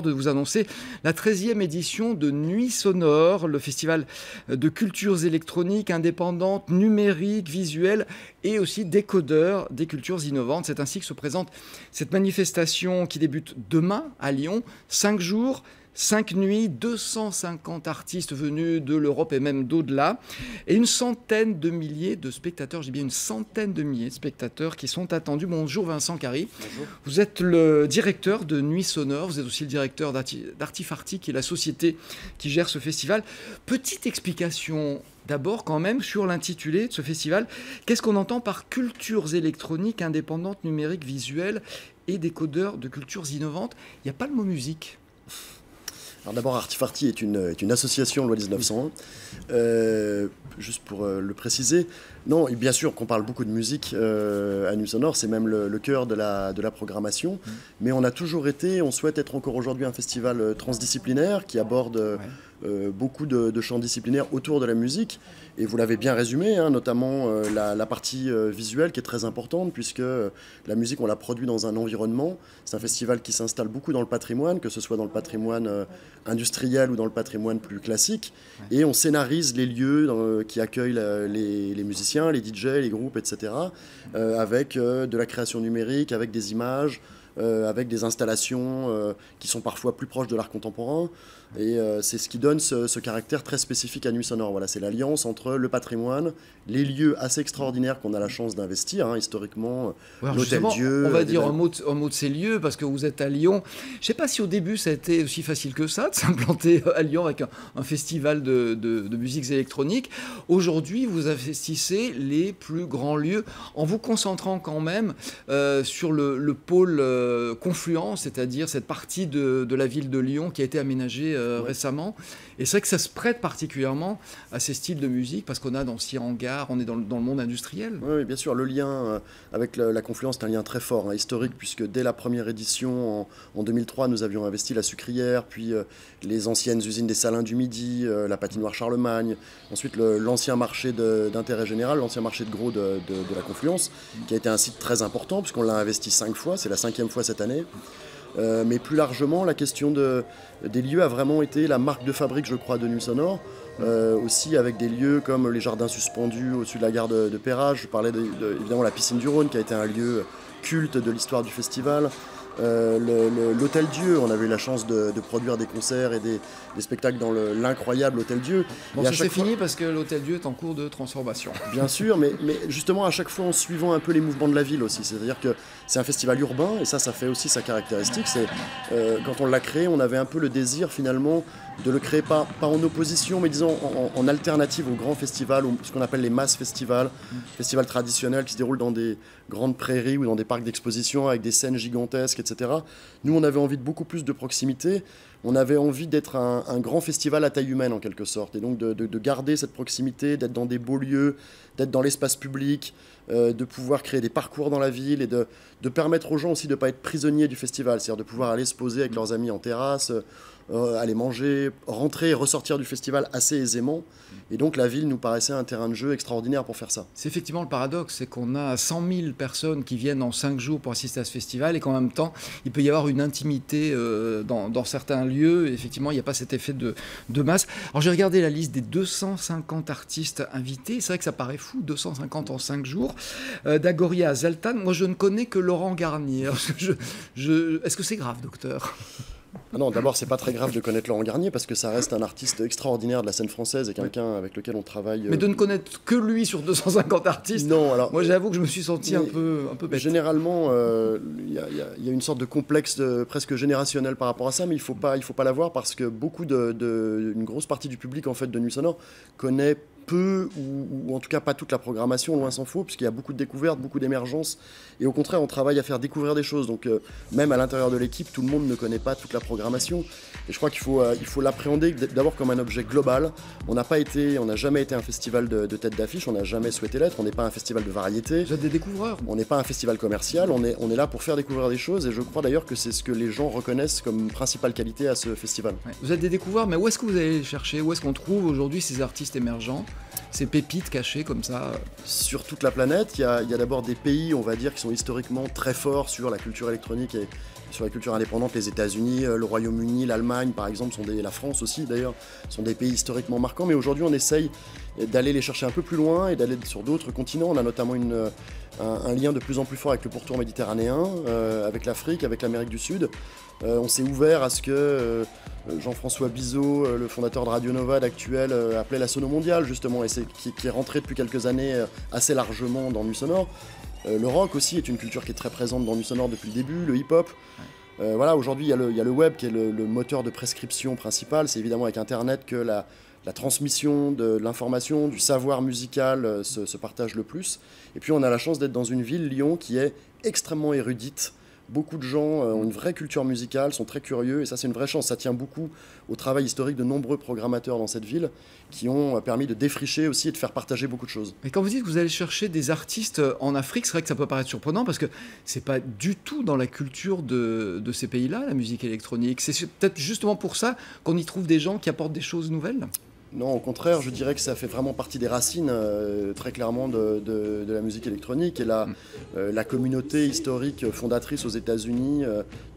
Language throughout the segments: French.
De vous annoncer la 13e édition de Nuits Sonores, le festival de cultures électroniques indépendantes, numériques, visuelles et aussi décodeurs des cultures innovantes. C'est ainsi que se présente cette manifestation qui débute demain à Lyon, 5 jours. 5 nuits, 250 artistes venus de l'Europe et même d'au-delà, et une centaine de milliers de spectateurs, j'ai bien une centaine de milliers de spectateurs qui sont attendus. Bonjour Vincent Carry. Bonjour. Vous êtes le directeur de Nuits Sonores, vous êtes aussi le directeur d'Artifarty, qui est la société qui gère ce festival. Petite explication d'abord quand même sur l'intitulé de ce festival. Qu'est-ce qu'on entend par cultures électroniques indépendantes, numériques, visuelles et décodeurs de cultures innovantes? Il n'y a pas le mot musique. Alors d'abord, Artifarty est une association loi 1901. Juste pour le préciser, non, et bien sûr qu'on parle beaucoup de musique à Nuits Sonores, c'est même le cœur de la programmation. Mais on a toujours été, on souhaite être encore aujourd'hui un festival transdisciplinaire qui aborde beaucoup de champs disciplinaires autour de la musique. Et vous l'avez bien résumé, hein, notamment la partie visuelle qui est très importante, puisque la musique, on la produit dans un environnement. C'est un festival qui s'installe beaucoup dans le patrimoine, que ce soit dans le patrimoine industriel ou dans le patrimoine plus classique. Et on scénarise les lieux qui accueillent les musiciens, les DJ, les groupes, etc. Avec de la création numérique, avec des images, avec des installations qui sont parfois plus proches de l'art contemporain. Et c'est ce qui donne ce caractère très spécifique à Nuits Sonores. Voilà, c'est l'alliance entre le patrimoine, les lieux assez extraordinaires qu'on a la chance d'investir, hein, historiquement, l'Hôtel-Dieu. On va dire un mot de ces lieux, parce que vous êtes à Lyon. Je ne sais pas si au début ça a été aussi facile que ça, de s'implanter à Lyon avec un festival de musiques électroniques. Aujourd'hui, vous investissez les plus grands lieux en vous concentrant quand même sur le pôle confluent, c'est-à-dire cette partie de la ville de Lyon qui a été aménagée récemment. Et c'est vrai que ça se prête particulièrement à ces styles de musique parce qu'on a d'anciens hangars, on est dans le monde industriel. Oui, bien sûr, le lien avec la Confluence est un lien très fort, hein, historique, puisque dès la première édition, en 2003, nous avions investi la sucrière, puis les anciennes usines des Salins du Midi, la patinoire Charlemagne, ensuite l'ancien marché d'intérêt général, l'ancien marché de gros de la Confluence, qui a été un site très important, puisqu'on l'a investi 5 fois, c'est la 5e fois cette année. Mais plus largement, la question des lieux a vraiment été la marque de fabrique, je crois, de Nuits Sonores. Aussi avec des lieux comme les jardins suspendus au-dessus de la gare de Perrache. Je parlais évidemment la piscine du Rhône, qui a été un lieu culte de l'histoire du festival. L'Hôtel-Dieu, on avait eu la chance de produire des concerts et des spectacles dans l'incroyable Hôtel-Dieu. Bon, ça c'est fini parce que l'Hôtel-Dieu est en cours de transformation. Bien sûr, mais justement à chaque fois en suivant un peu les mouvements de la ville aussi. C'est-à-dire que c'est un festival urbain et ça fait aussi sa caractéristique. Quand on l'a créé, on avait un peu le désir finalement de le créer pas en opposition, mais disons en alternative au grand festival, ou ce qu'on appelle les mass festivals, festivals traditionnels qui se déroulent dans des grandes prairies ou dans des parcs d'exposition avec des scènes gigantesques, etc. Nous, on avait envie de beaucoup plus de proximité. On avait envie d'être un grand festival à taille humaine en quelque sorte, et donc de garder cette proximité, d'être dans des beaux lieux, d'être dans l'espace public, de pouvoir créer des parcours dans la ville et de permettre aux gens aussi de ne pas être prisonniers du festival, c'est-à-dire de pouvoir aller se poser avec leurs amis en terrasse, aller manger, rentrer et ressortir du festival assez aisément. Et donc la ville nous paraissait un terrain de jeu extraordinaire pour faire ça. C'est effectivement le paradoxe, c'est qu'on a 100 000 personnes qui viennent en 5 jours pour assister à ce festival et qu'en même temps, il peut y avoir une intimité dans certains lieux. Et effectivement, il n'y a pas cet effet de masse. Alors j'ai regardé la liste des 250 artistes invités. C'est vrai que ça paraît fou, 250 en 5 jours. D'Agoria à Zaltan, moi je ne connais que Laurent Garnier. Est-ce que c'est grave, docteur ? Non, d'abord, c'est pas très grave de connaître Laurent Garnier parce que ça reste un artiste extraordinaire de la scène française et quelqu'un avec lequel on travaille. Mais de ne connaître que lui sur 250 artistes, non, alors, moi j'avoue que je me suis senti un peu bête. Généralement, il y a une sorte de complexe presque générationnel par rapport à ça, mais il faut pas l'avoir parce que une grosse partie du public en fait de Nuits Sonores connaît peu ou en tout cas pas toute la programmation, loin s'en faut, puisqu'il y a beaucoup de découvertes, beaucoup d'émergences, et au contraire on travaille à faire découvrir des choses, donc même à l'intérieur de l'équipe tout le monde ne connaît pas toute la programmation, et je crois qu'il faut l'appréhender d'abord comme un objet global. On n'a jamais été un festival de tête d'affiche, on n'a jamais souhaité l'être, on n'est pas un festival de variété. Vous êtes des découvreurs. On n'est pas un festival commercial, on est là pour faire découvrir des choses, et je crois d'ailleurs que c'est ce que les gens reconnaissent comme principale qualité à ce festival. Ouais. Vous êtes des découvreurs, mais où est-ce que vous allez les chercher? Où est-ce qu'on trouve aujourd'hui ces artistes émergents? ces pépites cachées comme ça? Sur toute la planète, il y a d'abord des pays, on va dire, qui sont historiquement très forts sur la culture électronique et sur la culture indépendante. Les États-Unis, le Royaume-Uni, l'Allemagne, par exemple, la France aussi d'ailleurs, sont des pays historiquement marquants. Mais aujourd'hui, on essaye d'aller les chercher un peu plus loin et d'aller sur d'autres continents. On a notamment un lien de plus en plus fort avec le pourtour méditerranéen, avec l'Afrique, avec l'Amérique du Sud. On s'est ouvert à ce que Jean-François Bizot, le fondateur de Radio Nova actuel, appelait la sono mondiale, justement, et qui est rentré depuis quelques années assez largement dans Nuit Sonore. Le rock aussi est une culture qui est très présente dans Nuit Sonore depuis le début, le hip-hop. Voilà, aujourd'hui, il y a le web qui est le moteur de prescription principal. C'est évidemment avec Internet que la transmission de l'information, du savoir musical se partage le plus. Et puis on a la chance d'être dans une ville, Lyon, qui est extrêmement érudite. Beaucoup de gens ont une vraie culture musicale, sont très curieux, et ça c'est une vraie chance. Ça tient beaucoup au travail historique de nombreux programmateurs dans cette ville qui ont permis de défricher aussi et de faire partager beaucoup de choses. Et quand vous dites que vous allez chercher des artistes en Afrique, c'est vrai que ça peut paraître surprenant parce que c'est pas du tout dans la culture de ces pays-là, la musique électronique. C'est peut-être justement pour ça qu'on y trouve des gens qui apportent des choses nouvelles. Non, au contraire, je dirais que ça fait vraiment partie des racines, très clairement, de la musique électronique. Et la communauté historique fondatrice aux États-Unis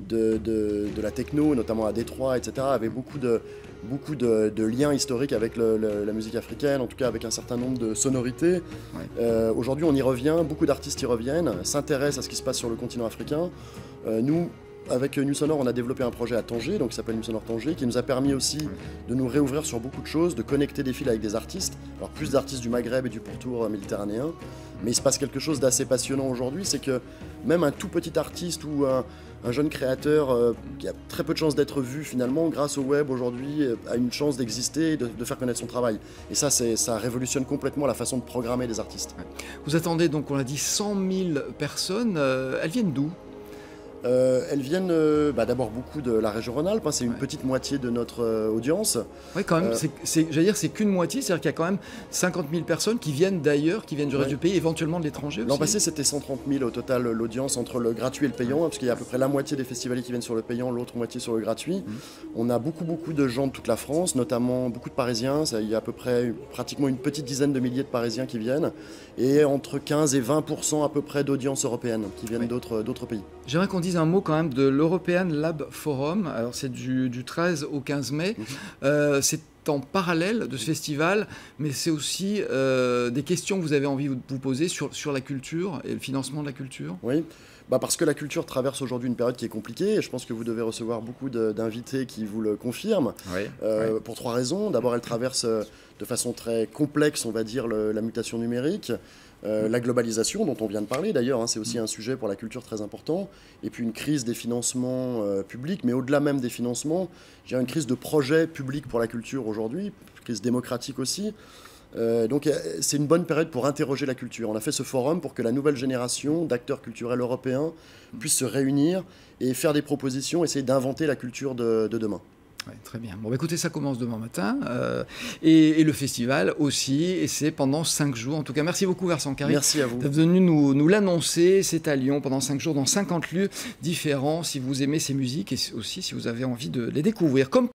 de la techno, notamment à Détroit, etc., avait beaucoup de liens historiques avec la musique africaine, en tout cas avec un certain nombre de sonorités. Ouais. Aujourd'hui, on y revient, beaucoup d'artistes y reviennent, s'intéressent à ce qui se passe sur le continent africain. Nous, avec Nuit Sonore, on a développé un projet à Tanger, donc qui s'appelle Nuit Sonore Tanger, qui nous a permis aussi de nous réouvrir sur beaucoup de choses, de connecter des fils avec des artistes, alors plus d'artistes du Maghreb et du pourtour méditerranéen. Mais il se passe quelque chose d'assez passionnant aujourd'hui, c'est que même un tout petit artiste ou un jeune créateur qui a très peu de chances d'être vu finalement, grâce au web aujourd'hui, a une chance d'exister et de faire connaître son travail. Et ça révolutionne complètement la façon de programmer des artistes. Vous attendez donc, on l'a dit, 100 000 personnes. Elles viennent d'où ? Elles viennent d'abord beaucoup de la région Rhône-Alpes, hein, c'est une petite moitié de notre audience. Oui, quand même, j'allais dire, c'est qu'une moitié, c'est-à-dire qu'il y a quand même 50 000 personnes qui viennent d'ailleurs, qui viennent du reste du pays, éventuellement de l'étranger aussi. L'an passé, c'était 130 000 au total l'audience entre le gratuit et le payant, hein, parce qu'il y a à peu près la moitié des festivaliers qui viennent sur le payant, l'autre moitié sur le gratuit. On a beaucoup de gens de toute la France, notamment beaucoup de Parisiens. Il y a à peu près pratiquement une petite dizaine de milliers de Parisiens qui viennent, et entre 15 et 20% à peu près d'audience européenne qui viennent d'autres pays. J'aimerais qu'on dise un mot quand même de l'European Lab Forum. Alors c'est du 13 au 15 mai. C'est en parallèle de ce festival, mais c'est aussi des questions que vous avez envie de vous poser sur la culture et le financement de la culture. Oui. Parce que la culture traverse aujourd'hui une période qui est compliquée, et je pense que vous devez recevoir beaucoup d'invités qui vous le confirment, pour 3 raisons. D'abord, elle traverse de façon très complexe, on va dire, la mutation numérique, la globalisation dont on vient de parler d'ailleurs, hein, c'est aussi un sujet pour la culture très important, et puis une crise des financements publics, mais au-delà même des financements, j'ai une crise de projets publics pour la culture aujourd'hui, crise démocratique aussi. Donc c'est une bonne période pour interroger la culture. On a fait ce forum pour que la nouvelle génération d'acteurs culturels européens puisse se réunir et faire des propositions, essayer d'inventer la culture de demain. Ouais, très bien. Bon, écoutez, ça commence demain matin. Et le festival aussi, et c'est pendant 5 jours. En tout cas, merci beaucoup, Vincent Carry. Merci à vous. D'être venu nous l'annoncer. C'est à Lyon pendant 5 jours, dans 50 lieux différents. Si vous aimez ces musiques et aussi si vous avez envie de les découvrir. Comme